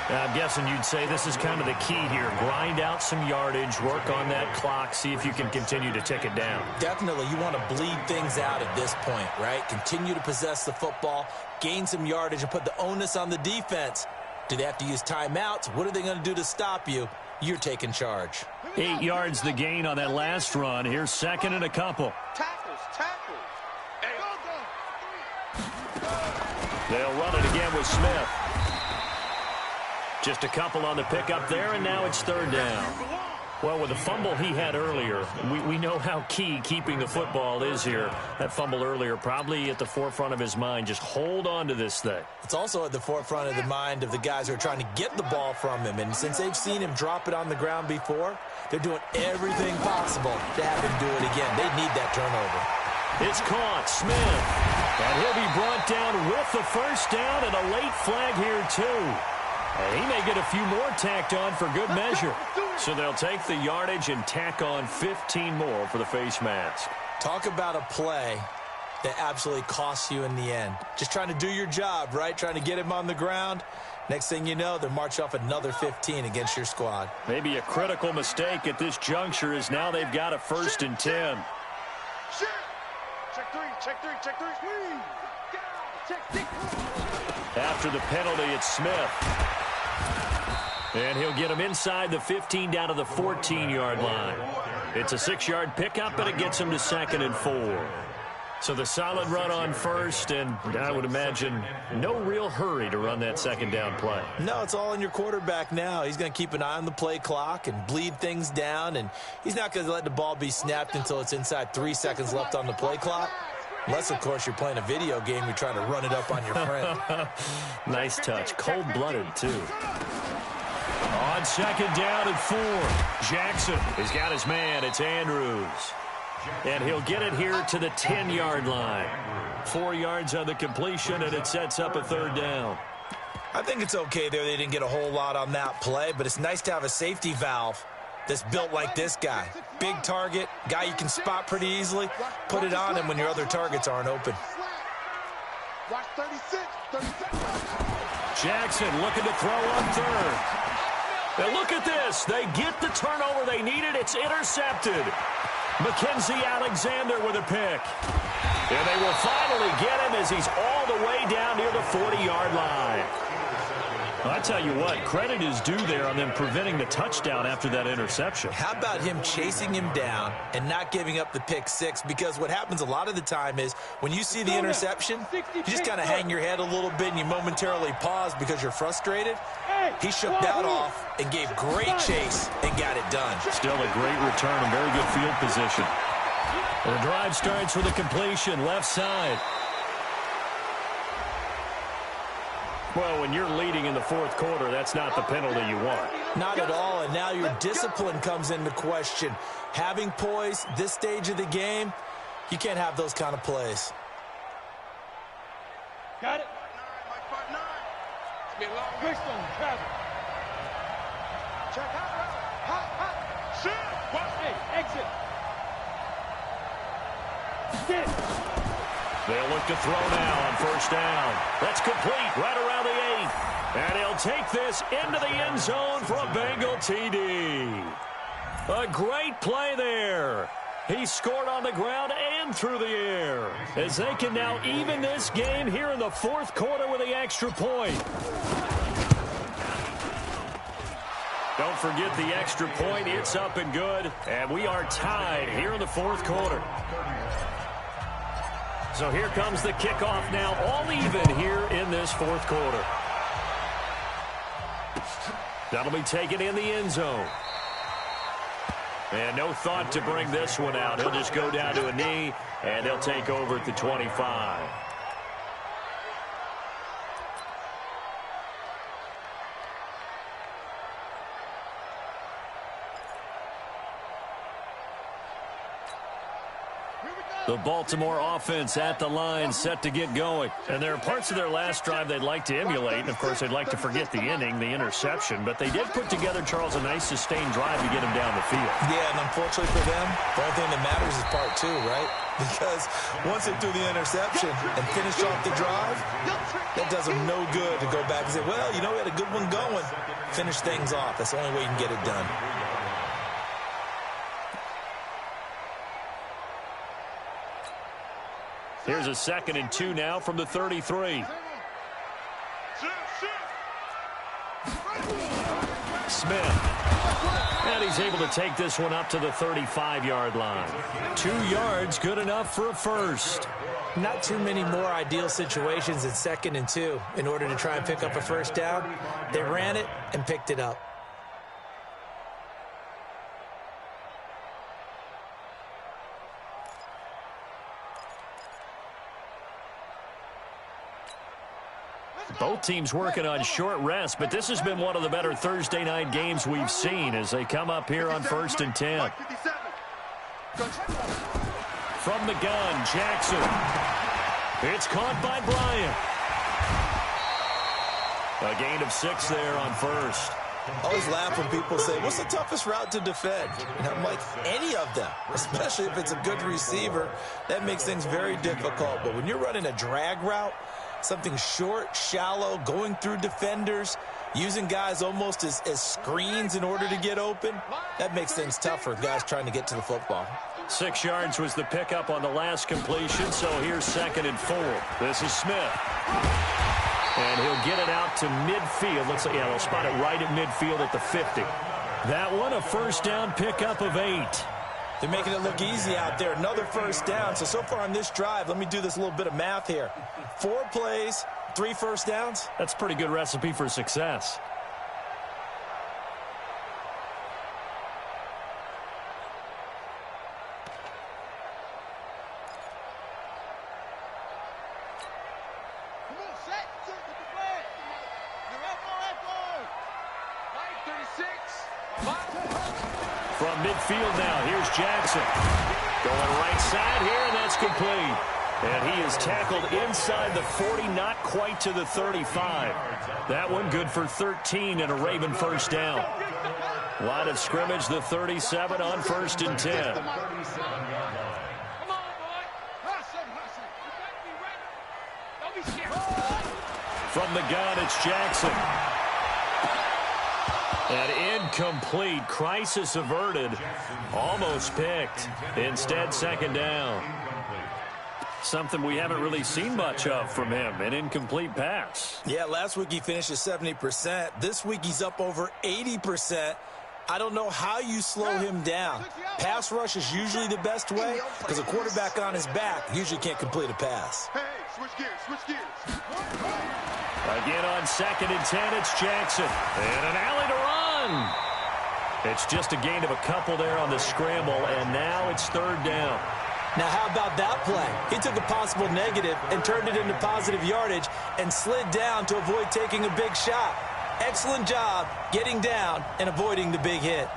Now, I'm guessing you'd say this is kind of the key here. Grind out some yardage, work on that clock, see if you can continue to tick it down. Definitely. You want to bleed things out at this point, right? Continue to possess the football, gain some yardage, and put the onus on the defense. Do they have to use timeouts? What are they going to do to stop you? You're taking charge. 8 yards the gain on that last run. Here's 2nd and a couple. Tackles, tackles. Hey, They'll run it again with Smith. Just a couple on the pickup there, and now it's 3rd down. Well, with the fumble he had earlier, we know how key keeping the football is here. That fumble earlier probably at the forefront of his mind. Just hold on to this thing. It's also at the forefront of the mind of the guys who are trying to get the ball from him. And since they've seen him drop it on the ground before, they're doing everything possible to have him do it again. They need that turnover. It's caught. Smith. And he'll be brought down with the 1st down and a late flag here, too. And he may get a few more tacked on for good measure. So they'll take the yardage and tack on 15 more for the face mask. Talk about a play that absolutely costs you in the end. Just trying to do your job, right? Trying to get him on the ground. Next thing you know, they'll march off another 15 against your squad. Maybe a critical mistake at this juncture is now they've got a 1st and 10. check 3, check 3, check 3. Check 6. After the penalty, it's Smith. And he'll get him inside the 15 down to the 14-yard line. It's a 6-yard pickup, and it gets him to 2nd and 4. So the solid run on 1st, and I would imagine no real hurry to run that 2nd down play. No, it's all in your quarterback now. He's going to keep an eye on the play clock and bleed things down, and he's not going to let the ball be snapped until it's inside 3 seconds left on the play clock. Unless, of course, you're playing a video game, you're trying to run it up on your friend. Nice touch. Cold-blooded, too. second down and 4. Jackson has got his man. It's Andrews. And he'll get it here to the 10-yard line. 4 yards on the completion, and it sets up a third down. I think it's okay there. They didn't get a whole lot on that play, but it's nice to have a safety valve that's built like this guy. Big target, guy you can spot pretty easily. Put it on him when your other targets aren't open. Watch 36, 37. Jackson looking to throw on third. And look at this. They get the turnover they needed. It's intercepted. Mackenzie Alexander with a pick. And they will finally get him as he's all the way down near the 40-yard line. I tell you what, credit is due there on them preventing the touchdown after that interception. How about him chasing him down and not giving up the pick six? Because what happens a lot of the time is when you see the interception, you just kind of hang your head a little bit and you momentarily pause because you're frustrated. He shook that off and gave great chase and got it done. Still a great return and very good field position. The drive starts with a completion, left side. Well, when you're leading in the fourth quarter, that's not the penalty you want. Not at all, and now your discipline comes into question. Having poise this stage of the game, you can't have those kind of plays. Got it. Twist on travel. Check out. Hot. Shoot. Hey, exit. Get it. They'll look to throw now on first down. That's complete right around the 8. And he'll take this into the end zone for a Bengal TD. A great play there. He scored on the ground and through the air. As they can now even this game here in the fourth quarter with the extra point. Don't forget the extra point. It's up and good. And we are tied here in the fourth quarter. So here comes the kickoff now, all even here in this fourth quarter. That'll be taken in the end zone. And no thought to bring this one out. He'll just go down to a knee, and they'll take over at the 25. The Baltimore offense at the line, set to get going. And there are parts of their last drive they'd like to emulate. And, of course, they'd like to forget the inning, the interception. But they did put together, Charles, a nice sustained drive to get him down the field. Yeah, and unfortunately for them, the only thing that matters is part 2, right? Because once they threw the interception and finished off the drive, that does them no good to go back and say, well, you know, we had a good one going. Finish things off. That's the only way you can get it done. Here's a 2nd and 2 now from the 33. Smith. And he's able to take this one up to the 35-yard line. 2 yards, good enough for a first. Not too many more ideal situations at 2nd and 2 in order to try and pick up a first down. They ran it and picked it up. Both teams working on short rest, but this has been one of the better Thursday night games we've seen as they come up here on 1st and 10. From the gun, Jackson. It's caught by Bryant. A gain of 6 there on first. I always laugh when people say, what's the toughest route to defend? And I'm like, any of them, especially if it's a good receiver. That makes things very difficult. But when you're running a drag route, something short, shallow, going through defenders, using guys almost as screens in order to get open, that makes things tough for guys trying to get to the football. 6 yards was the pickup on the last completion, so here's 2nd and 4. This is Smith. And he'll get it out to midfield. Looks like, yeah, they'll spot it right at midfield at the 50. That one, a first down pickup of 8. They're making it look easy out there. Another first down. So far on this drive, let me do this little bit of math here. 4 plays, 3 first downs. That's a pretty good recipe for success. From midfield now, here's Jackson. Going right side here, and that's complete. And he is tackled inside the 40, not quite to the 35. That one good for 13 and a Raven first down. Line of scrimmage, the 37 on 1st and 10. From the gun, it's Jackson. And incomplete. Crisis averted. Almost picked. Instead, second down. Something we haven't really seen much of from him, an incomplete pass. Yeah, last week he finished at 70%. This week he's up over 80%. I don't know how you slow him down. Pass rush is usually the best way because a quarterback on his back usually can't complete a pass. Hey, switch gears. Again on 2nd and 10, it's Jackson. And an alley to run. It's just a gain of a couple there on the scramble, and now it's 3rd down. Now, how about that play? He took a possible negative and turned it into positive yardage and slid down to avoid taking a big shot. Excellent job getting down and avoiding the big hit.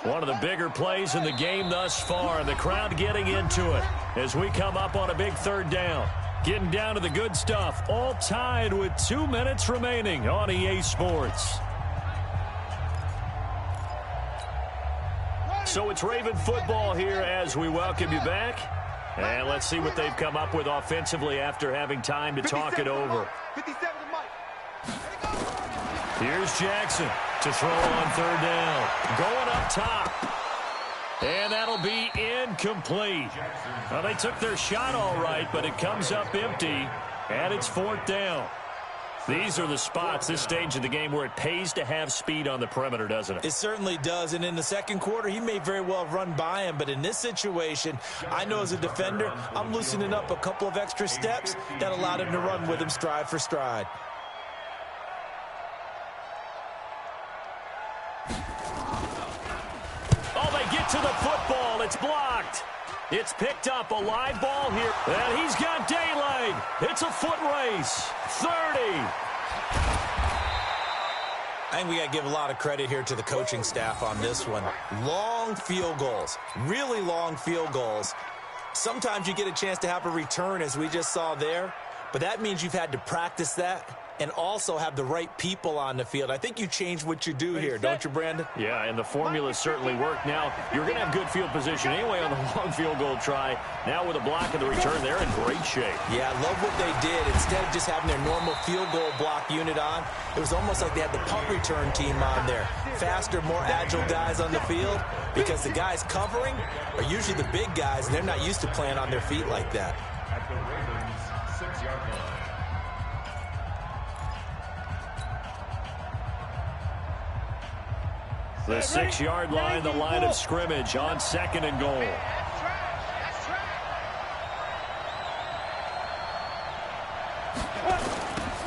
One of the bigger plays in the game thus far, and the crowd getting into it as we come up on a big 3rd down. Getting down to the good stuff, all tied with 2 minutes remaining on EA Sports. So it's Raven football here as we welcome you back. And let's see what they've come up with offensively after having time to talk it over. Here's Jackson to throw on 3rd down. Going up top. And that'll be incomplete. Well, they took their shot all right, but it comes up empty, and it's 4th down. These are the spots, this stage of the game, where it pays to have speed on the perimeter, doesn't it? It certainly does, and in the second quarter, he may very well run by him, but in this situation, I know as a defender, I'm loosening up a couple of extra steps that allowed him to run with him stride for stride. To the football, it's blocked. It's picked up, a live ball here, and he's got daylight. It's a foot race. 30. I think we got to give a lot of credit here to the coaching staff on this one. Long field goals, really long field goals. Sometimes you get a chance to have a return, as we just saw there, but that means you've had to practice that and also have the right people on the field. I think you change what you do here, don't you, Brandon? Yeah, and the formula certainly worked. Now, you're going to have good field position anyway on the long field goal try. Now with a block of the return, they're in great shape. Yeah, I love what they did. Instead of just having their normal field goal block unit on, it was almost like they had the punt return team on there. Faster, more agile guys on the field because the guys covering are usually the big guys, and they're not used to playing on their feet like that. At the Ravens' 6-yard line. The 6-yard line, the line of scrimmage on 2nd and goal.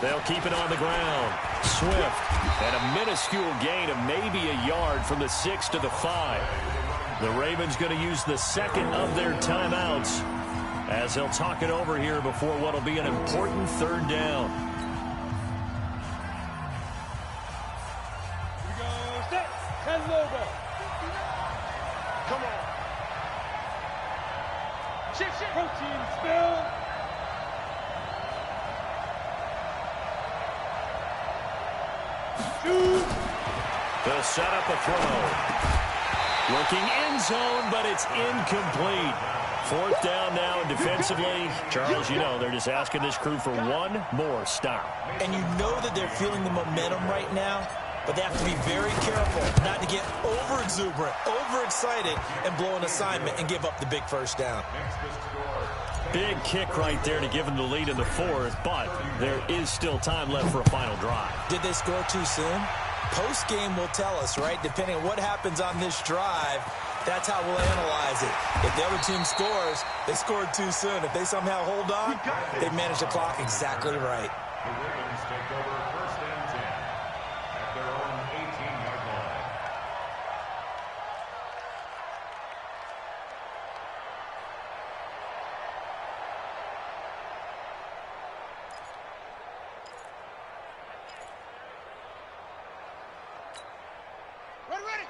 They'll keep it on the ground. Swift, and a minuscule gain of maybe a yard from the 6 to the 5. The Ravens going to use the second of their timeouts as they'll talk it over here before what will be an important 3rd down. Logo. Come on. Shift. Protein spill. Shoot. They'll set up a throw. Looking end zone, but it's incomplete. 4th down now, and defensively, Charles, you know, they're just asking this crew for one more stop. And you know that they're feeling the momentum right now. But they have to be very careful not to get over-exuberant, overexcited, and blow an assignment and give up the big first down. Big kick right there to give them the lead in the 4th, but there is still time left for a final drive. Did they score too soon? Post-game will tell us, right? Depending on what happens on this drive, that's how we'll analyze it. If the other team scores, they scored too soon. If they somehow hold on, they manage the clock exactly right. The Ravens take over 1st and 10 at their own 18-yard line.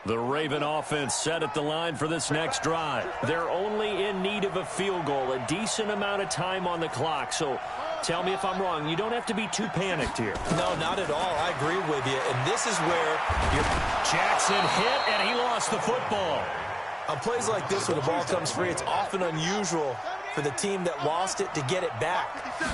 The Raven offense set at the line for this next drive. They're only in need of a field goal, a decent amount of time on the clock. So tell me if I'm wrong. You don't have to be too panicked here. No, not at all. I agree with you. And this is where Jackson hit, and he lost the football. On plays like this, when the ball comes free, it's often unusual for the team that lost it to get it back.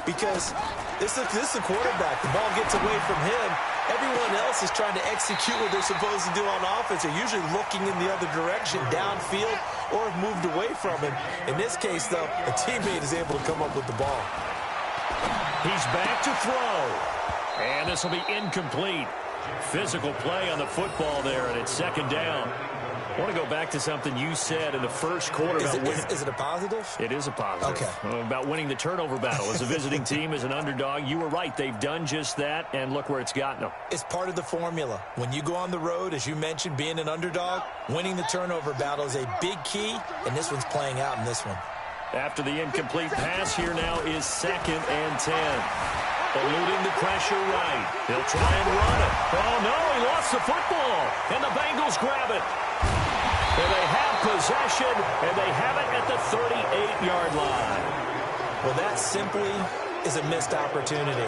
Because this is the quarterback. The ball gets away from him. Everyone else is trying to execute what they're supposed to do on offense. They're usually looking in the other direction, downfield, or have moved away from him. In this case, though, a teammate is able to come up with the ball. He's back to throw. And this will be incomplete. Physical play on the football there, and it's second down. I want to go back to something you said in the first quarter about winning. Is it a positive? It is a positive. Okay. About winning the turnover battle. As a visiting team, as an underdog, you were right. They've done just that, and look where it's gotten them. It's part of the formula. When you go on the road, as you mentioned, being an underdog, winning the turnover battle is a big key, and this one's playing out in this one. After the incomplete pass, here now is 2nd and 10. Eluding the pressure right. He'll try and run it. Oh, no, he lost the football, and the Bengals grab it. And they have possession, and they have it at the 38-yard line. Well, that simply is a missed opportunity.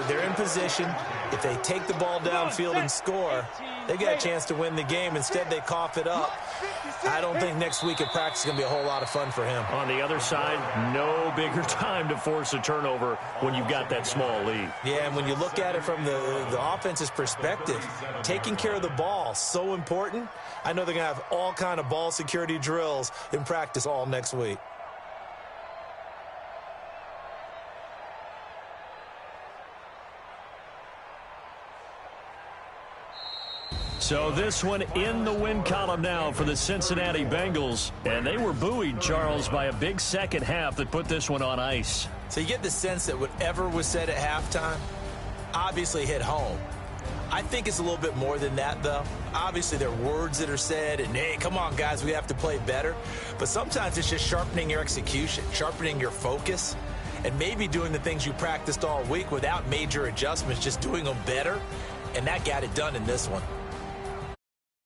They're in position. If they take the ball downfield and score, they got a chance to win the game. Instead, they cough it up. I don't think next week at practice is going to be a whole lot of fun for him. On the other side, no bigger time to force a turnover when you've got that small lead. Yeah, and when you look at it from the offense's perspective, taking care of the ball, so important. I know they're going to have all kind of ball security drills in practice all next week. So this one in the win column now for the Cincinnati Bengals. And they were buoyed, Charles, by a big second half that put this one on ice. So you get the sense that whatever was said at halftime obviously hit home. I think it's a little bit more than that, though. Obviously, there are words that are said, and, hey, come on, guys, we have to play better. But sometimes it's just sharpening your execution, sharpening your focus, and maybe doing the things you practiced all week without major adjustments, just doing them better. And that got it done in this one.